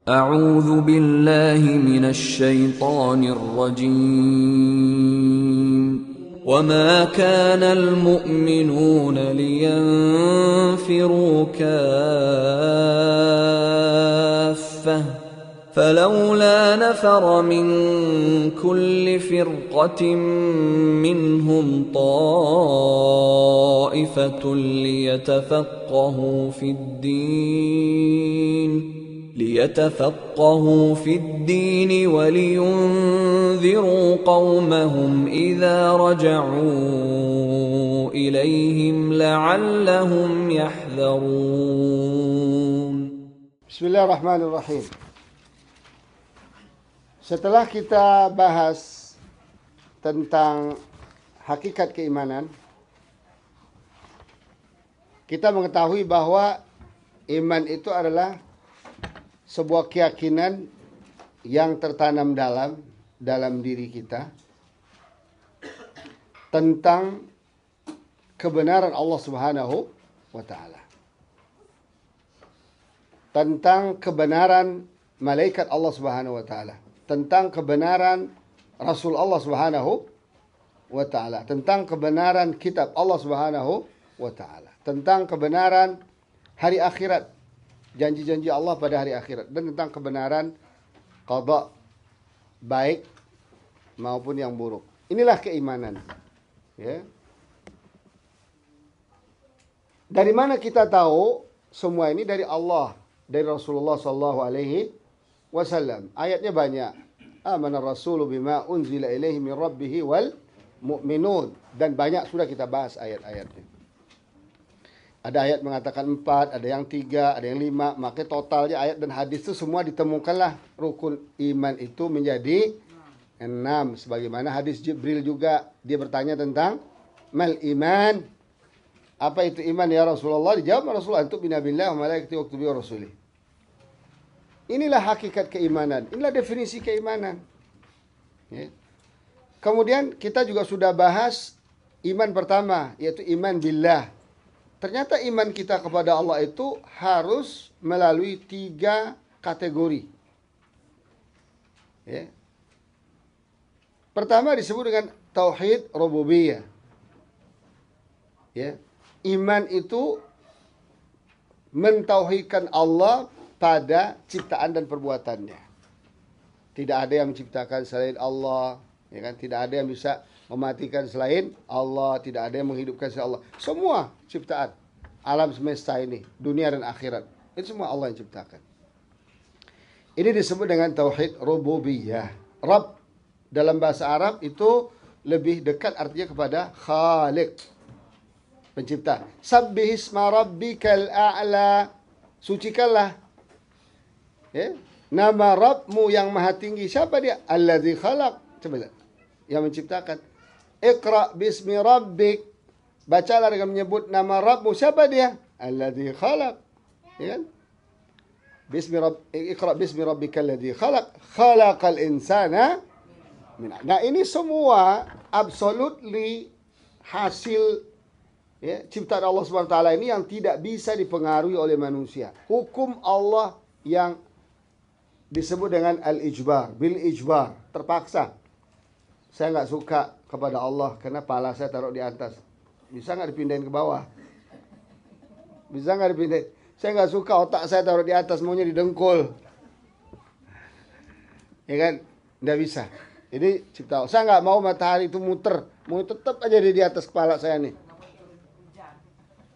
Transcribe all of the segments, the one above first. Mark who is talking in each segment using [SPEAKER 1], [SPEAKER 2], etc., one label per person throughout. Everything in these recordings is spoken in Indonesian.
[SPEAKER 1] أعوذ بالله من الشيطان الرجيم وما كان المؤمنون لينفروا كافة فلولا نفر من كل فرقة منهم طائفة ليتفقهوا في الدين ولينذروا قومهم إذا رجعوا إليهم لعلهم يحذرون.
[SPEAKER 2] Bismillahirrahmanirrahim. Setelah kita bahas tentang hakikat keimanan, kita mengetahui bahwa iman itu adalah sebuah keyakinan yang tertanam dalam diri kita tentang kebenaran Allah Subhanahu wa taala. Tentang kebenaran malaikat Allah Subhanahu wa taala, tentang kebenaran Rasul Allah Subhanahu wa taala, tentang kebenaran kitab Allah Subhanahu wa taala, tentang kebenaran hari akhirat, janji-janji Allah pada hari akhirat, dan tentang kebenaran qada, baik maupun yang buruk. Inilah keimanan. Ya. Dari mana kita tahu semua ini? Dari Allah, dari Rasulullah sallallahu alaihi wasallam. Ayatnya banyak. Amana rasulu bima unzila ilaihi min rabbih wal mu'minun. Dan banyak sudah kita bahas ayat-ayatnya. Ada ayat mengatakan 4, ada yang 3, ada yang 5. Maka totalnya ayat dan hadis itu semua ditemukanlah rukun iman itu menjadi 6. Sebagaimana hadis Jibril juga, dia bertanya tentang mal iman. Apa itu iman ya Rasulullah? Dijawab Rasulullah, antu'mina billahi wa malaikatihi wa kutubihi wa rasulih. Inilah hakikat keimanan. Inilah definisi keimanan. Ya. Kemudian kita juga sudah bahas iman pertama, yaitu iman billah. Ternyata iman kita kepada Allah itu harus melalui 3 kategori. Ya. Pertama disebut dengan tauhid rububiyah. Ya. Iman itu mentauhidkan Allah pada ciptaan dan perbuatannya. Tidak ada yang menciptakan selain Allah, ya kan? Tidak ada yang bisa mematikan selain Allah, tidak ada yang menghidupkan selain Allah. Semua ciptaan alam semesta ini, dunia dan akhirat, itu semua Allah yang ciptakan. Ini disebut dengan tauhid rububiyah. Rabb dalam bahasa Arab itu lebih dekat artinya kepada khaliq, pencipta. Sabbihisma rabbikal a'la, sucikanlah ya, nama Rabbmu yang maha tinggi. Siapa dia? Alladzi khalaq. Coba lihat. Yang menciptakan. Iqra bismi rabbik. Bacalah dengan menyebut nama Rabbmu. Siapa dia? Alladzi khalaq. Ya kan? Iqra bismi rabbikal ladzi khalaq. Khalaqal insana min. Nah, ini semua absolutely hasil ya, ciptaan Allah Subhanahu wa taala ini yang tidak bisa dipengaruhi oleh manusia. Hukum Allah yang disebut dengan al-ijbar, bil ijbar, terpaksa. Saya nggak suka kepada Allah karena pala saya taruh di atas. Bisa nggak dipindahin ke bawah? Bisa nggak dipindahin? Saya nggak suka otak saya taruh di atas, maunya di dengkul. Ya kan? Nggak bisa. Jadi cipta Allah. Saya nggak mau matahari itu muter, mau tetap aja di atas kepala saya nih.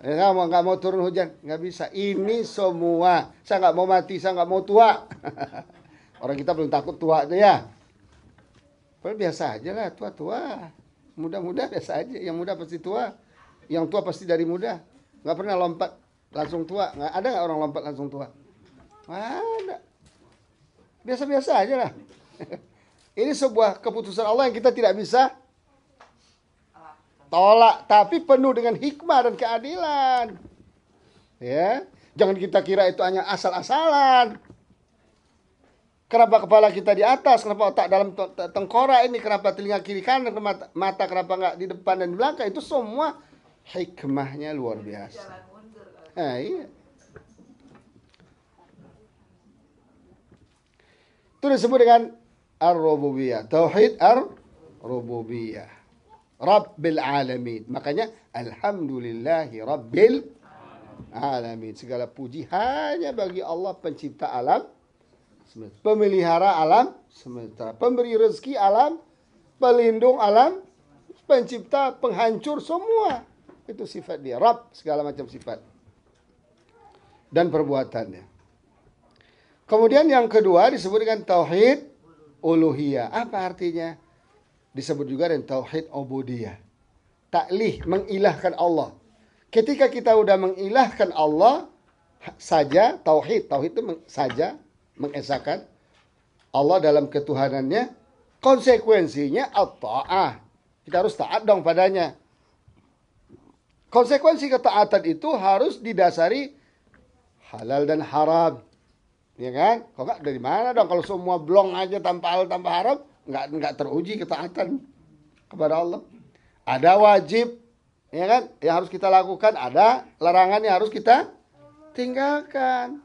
[SPEAKER 2] Nggak mau turun hujan, nggak bisa. Ini semua. Saya nggak mau mati, saya nggak mau tua. Orang kita belum takut tua tuh ya. Padahal biasa aja lah, tua-tua. Muda-muda biasa aja. Yang muda pasti tua. Yang tua pasti dari muda. Nggak pernah lompat langsung tua. Nggak ada nggak orang lompat langsung tua? Ada. Biasa-biasa aja lah. Ini sebuah keputusan Allah yang kita tidak bisa tolak, tapi penuh dengan hikmah dan keadilan. Ya, jangan kita kira itu hanya asal-asalan. Kenapa kepala kita di atas? Kenapa otak dalam tengkorak ini? Kenapa telinga kiri kanan? Mata kenapa nggak di depan dan di belakang? Itu semua hikmahnya luar biasa. Iya. Itu disebut dengan ar-rububiyah. Tauhid ar-rububiyah. Rabbil alamin. Makanya alhamdulillahi rabbil alamin. Segala puji hanya bagi Allah pencipta alam semesta, pemelihara alam semesta, pemberi rezeki alam, pelindung alam, pencipta, penghancur semua. Itu sifat dia. Rabb, segala macam sifat dan perbuatannya. Kemudian yang kedua disebut dengan tauhid uluhiyah. Apa artinya? Disebut juga dengan tauhid ubudiyah. Taklih, mengilahkan Allah. Ketika kita udah mengilahkan Allah saja, tauhid itu saja mengesahkan Allah dalam ketuhanannya, konsekuensinya at-ta'ah. Kita harus taat dong padanya. Konsekuensi ketaatan itu harus didasari halal dan haram. Ya kan? Kok enggak dari mana dong kalau semua blong aja tanpa halal tanpa haram, enggak teruji ketaatan kepada Allah. Ada wajib, ya kan, yang harus kita lakukan, ada larangan yang harus kita tinggalkan.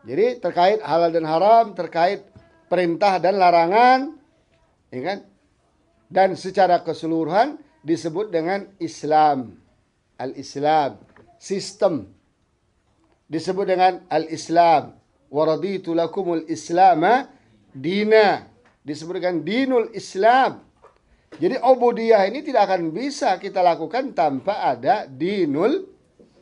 [SPEAKER 2] Jadi terkait halal dan haram, terkait perintah dan larangan, ya kan? Dan secara keseluruhan disebut dengan Islam. Al-Islam, sistem. Disebut dengan Al-Islam. Wa raditu lakumul Islama dina. Disebut dengan dinul Islam. Jadi ubudiyah ini tidak akan bisa kita lakukan tanpa ada dinul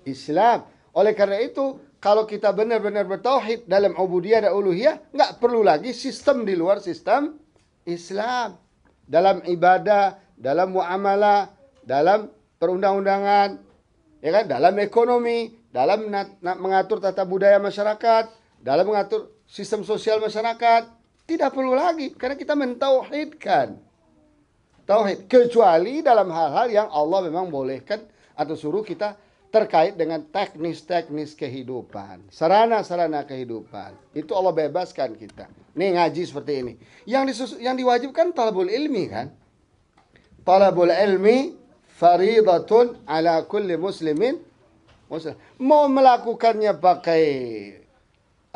[SPEAKER 2] Islam. Oleh karena itu, kalau kita benar-benar bertauhid dalam ubudiyah dan uluhiyah, nggak perlu lagi sistem di luar sistem Islam. Dalam ibadah, dalam muamalah, dalam perundang-undangan, ya kan, dalam ekonomi, dalam mengatur tata budaya masyarakat, dalam mengatur sistem sosial masyarakat, tidak perlu lagi karena kita mentauhidkan tauhid, kecuali dalam hal-hal yang Allah memang bolehkan atau suruh kita terkait dengan teknis-teknis kehidupan, sarana-sarana kehidupan. Itu Allah bebaskan kita. Nih ngaji seperti ini. Yang diwajibkan talabul ilmi kan? Talabul ilmi faridatun ala kulli muslimin muslim. Mau melakukannya pakai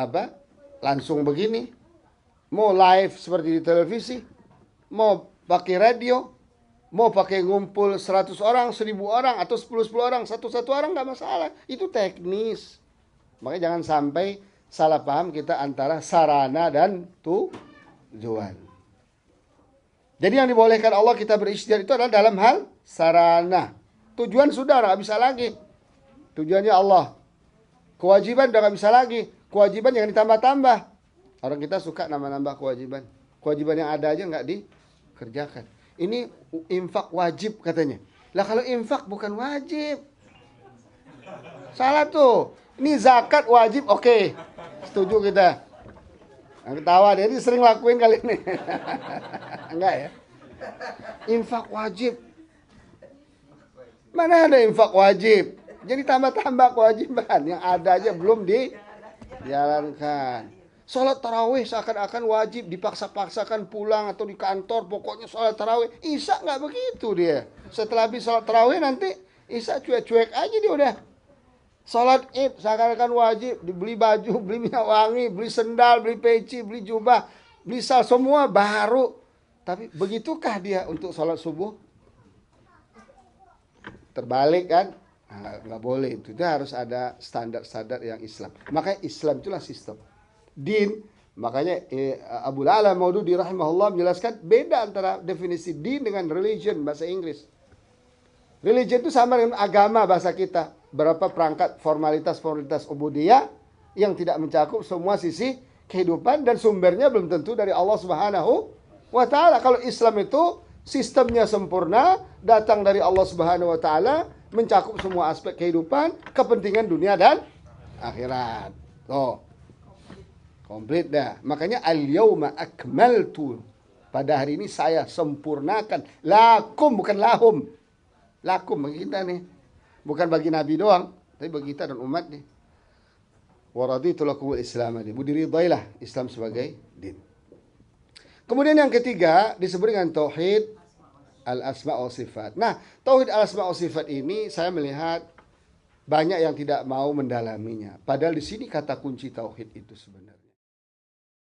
[SPEAKER 2] apa? Langsung begini. Mau live seperti di televisi, mau pakai radio, mau pakai ngumpul 100 orang, 1000 orang, atau 10 orang, satu orang nggak masalah. Itu teknis. Makanya jangan sampai salah paham kita antara sarana dan tujuan. Jadi yang dibolehkan Allah kita berikhtiar itu adalah dalam hal sarana. Tujuan sudah nggak bisa lagi. Tujuannya Allah. Kewajiban udah nggak bisa lagi. Kewajiban jangan ditambah-tambah. Orang kita suka nambah-nambah kewajiban. Kewajiban yang ada aja nggak dikerjakan. Ini infak wajib katanya. Lah kalau infak bukan wajib. Salah tuh. Ini zakat wajib, oke. Setuju kita. Nah, ketawa dia ini sering lakuin kali ini. Enggak ya? Infak wajib. Mana ada infak wajib? Jadi tambah-tambah kewajiban. Yang ada aja belum dijalankan. Sholat tarawih seakan-akan wajib, dipaksa-paksakan pulang atau di kantor, pokoknya sholat tarawih. Isya nggak begitu dia. Setelah habis sholat tarawih nanti Isya cuek-cuek aja dia udah. Sholat id seakan-akan wajib, dibeli baju, beli minyak wangi, beli sendal, beli peci, beli jubah, beli sal, semua baru. Tapi begitukah dia untuk sholat subuh? Terbalik kan? Nah, nggak boleh, itu harus ada standar-standar yang Islam. Makanya Islam itulah sistem. Din, makanya Abu La'la Maududi rahimahullah menjelaskan beda antara definisi din dengan religion bahasa Inggris. Religion itu sama dengan agama bahasa kita. Berapa perangkat formalitas ubudiyah yang tidak mencakup semua sisi kehidupan dan sumbernya belum tentu dari Allah Subhanahu wa taala. Kalau Islam itu sistemnya sempurna, datang dari Allah Subhanahu wa taala, mencakup semua aspek kehidupan, kepentingan dunia dan akhirat. Tuh. Komplit dah. Makanya al-yauma akmaltu. Pada hari ini saya sempurnakan. Lakum bukan lahum. Lakum bagi kita nih. Bukan bagi Nabi doang, tapi bagi kita dan umat nih. Wa raditu lakumul Islam. Diridailah Islam sebagai din. Kemudian yang ketiga disebut dengan tauhid al-asma wa sifat. Nah, tauhid al-asma wa sifat ini saya melihat banyak yang tidak mau mendalaminya. Padahal di sini kata kunci tauhid itu sebenarnya.